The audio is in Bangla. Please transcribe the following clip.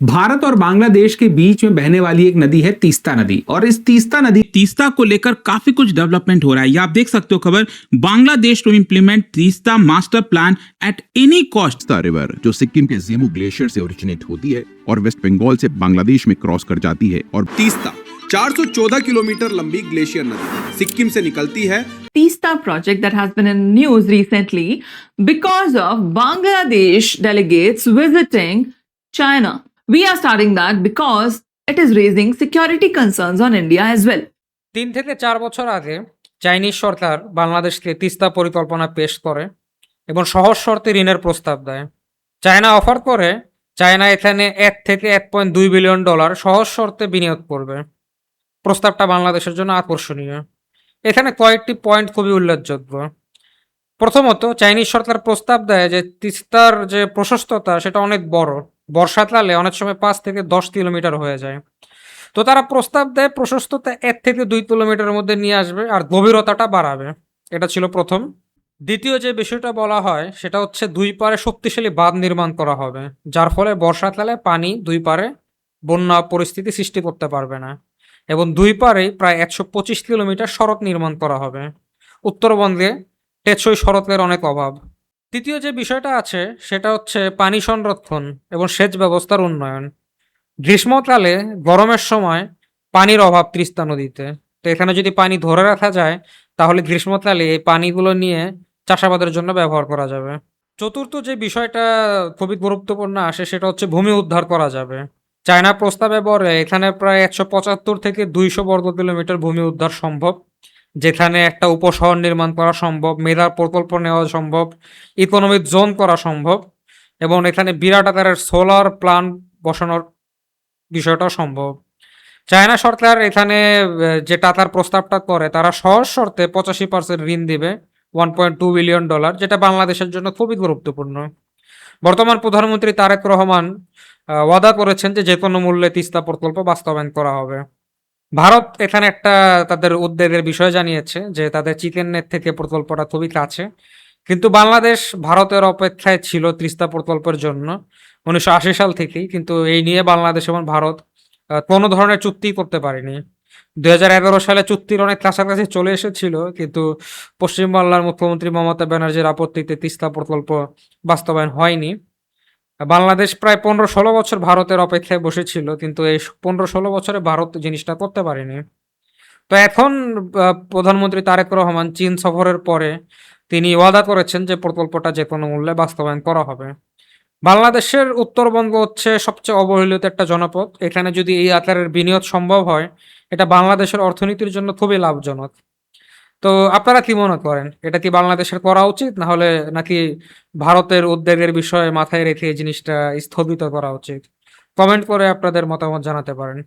भारत और बांग्लादेश के बीच में बहने वाली एक नदी है तीस्ता नदी, और इस तीस्ता को लेकर काफी कुछ डेवलपमेंट हो रहा है। ये आप देख सकते हो खबर, Bangladesh to implement Teesta master plan at any cost. Teesta river जो सिक्किम के जेमू ग्लेशियर से ओरिजिनेट होती है और वेस्ट बंगाल से बांग्लादेश में क्रॉस कर जाती है। और तीस्ता 414 किलोमीटर लंबी ग्लेशियर नदी सिक्किम से निकलती है। Teesta project that has been in news recently because of Bangladesh delegates visiting China. We are starting that because it is raising security concerns on India as well. 3 থেকে 4 বছর আগে চাইনিজ সরকার বাংলাদেশকে তিস্তা পরিকল্পনা পেশ করে এবং সহজ শর্তে ঋণের প্রস্তাব দেয়। চায়না অফার করে চায়না এখানে 1 থেকে 1.2 বিলিয়ন ডলার সহজ শর্তে বিনিয়োগ করবে। প্রস্তাবটা বাংলাদেশের জন্য আকর্ষণীয়। এখানে কয়েকটি পয়েন্ট খুবই উল্লেখযোগ্য। প্রথমত, চাইনিজ সরকার প্রস্তাব দেয় যে তিস্তার যে প্রশস্ততা সেটা অনেক বড়, বর্ষাকালে অনেক সময় 5 থেকে 10 কিলোমিটার হয়ে যায়। তো তারা প্রস্তাব দেয় প্রশস্ততা 1 থেকে 2 কিলোমিটারের মধ্যে নিয়ে আসবে আর গভীরতাটা বাড়াবে। এটা ছিল প্রথম। দ্বিতীয় যে বিষয়টা বলা হয় সেটা হচ্ছে দুই পারে শক্তিশালী বাঁধ নির্মাণ করা হবে, যার ফলে বর্ষাকালে পানি দুই পারে বন্যা পরিস্থিতি সৃষ্টি করতে পারবে না। এবং দুই পারেই প্রায় 125 কিলোমিটার সড়ক নির্মাণ করা হবে। উত্তরবঙ্গে টেকসই সড়কের অনেক অভাব। তৃতীয় যে বিষয়টা আছে সেটা হচ্ছে পানি সংরক্ষণ এবং সেচ ব্যবস্থার উন্নয়ন। গ্রীষ্মকালে গরমের সময় পানির অভাব তিস্তা নদীতে, তো এখানে যদি পানি ধরে রাখা যায় তাহলে গ্রীষ্মকালে এই পানিগুলো নিয়ে চাষাবাদের জন্য ব্যবহার করা যাবে। চতুর্থ যে বিষয়টা খুবই গুরুত্বপূর্ণ আসে সেটা হচ্ছে ভূমি উদ্ধার করা যাবে। চায়না প্রস্তাবে বলে এখানে প্রায় 175 থেকে 200 বর্গ কিলোমিটার ভূমি উদ্ধার সম্ভব, যেখানে একটা উপশহর নির্মাণ করা সম্ভব, মেধার প্রকল্প নেওয়া সম্ভব, ইকোনমিক জোন করা সম্ভব এবং এখানে বিরাট আকারের সোলার প্লান্ট বসানোর বিষয়টাও সম্ভব। চায়না সরকার এখানে যে টাকার প্রস্তাবটা করে তারা সহজ শর্তে 85% ঋণ দিবে, 1.2 বিলিয়ন ডলার, যেটা বাংলাদেশের জন্য খুবই গুরুত্বপূর্ণ। বর্তমান প্রধানমন্ত্রী তারেক রহমান ওয়াদা করেছেন যে কোনো মূল্যে তিস্তা প্রকল্প বাস্তবায়ন করা হবে। ভারত এখানে একটা তাদের উদ্বেগের বিষয় জানিয়েছে যে তাদের চিকেন নেট থেকে প্রকল্পটা খুবই কাছে, কিন্তু বাংলাদেশ ভারতের অপেক্ষায় ছিল তিস্তা প্রকল্পের জন্য 1980 সাল থেকেই, কিন্তু এই নিয়ে বাংলাদেশ এবং ভারত কোনো ধরনের চুক্তি করতে পারেনি। 2011 সালে চুক্তির অনেক কাছাকাছি চলে এসেছিল, কিন্তু পশ্চিমবাংলার মুখ্যমন্ত্রী মমতা ব্যানার্জির আপত্তিতে তিস্তা প্রকল্প বাস্তবায়ন হয়নি। বাংলাদেশ প্রায় 15-16 বছর ভারতের অপেক্ষায় বসেছিল, কিন্তু এই 15-16 বছরে ভারত জিনিসটা করতে পারেনি। তো এখন প্রধানমন্ত্রী তারেক রহমান চীন সফরের পরে তিনি ওয়াদা করেছেন যে প্রকল্পটা যে কোনো মূল্যে বাস্তবায়ন করা হবে। বাংলাদেশের উত্তরবঙ্গ হচ্ছে সবচেয়ে অবহেলিত একটা জনপদ। এখানে যদি এই আকারের বিনিয়োগ সম্ভব হয়, এটা বাংলাদেশের অর্থনীতির জন্য খুবই লাভজনক। তো আপনারা কি মনে করেন, এটা কি বাংলাদেশের করা উচিত না হলে নাকি ভারতের উদ্বেগের বিষয়ে মাথায় রেখে এই জিনিসটা স্থগিত করা উচিত? কমেন্ট করে আপনাদের মতামত জানাতে পারেন।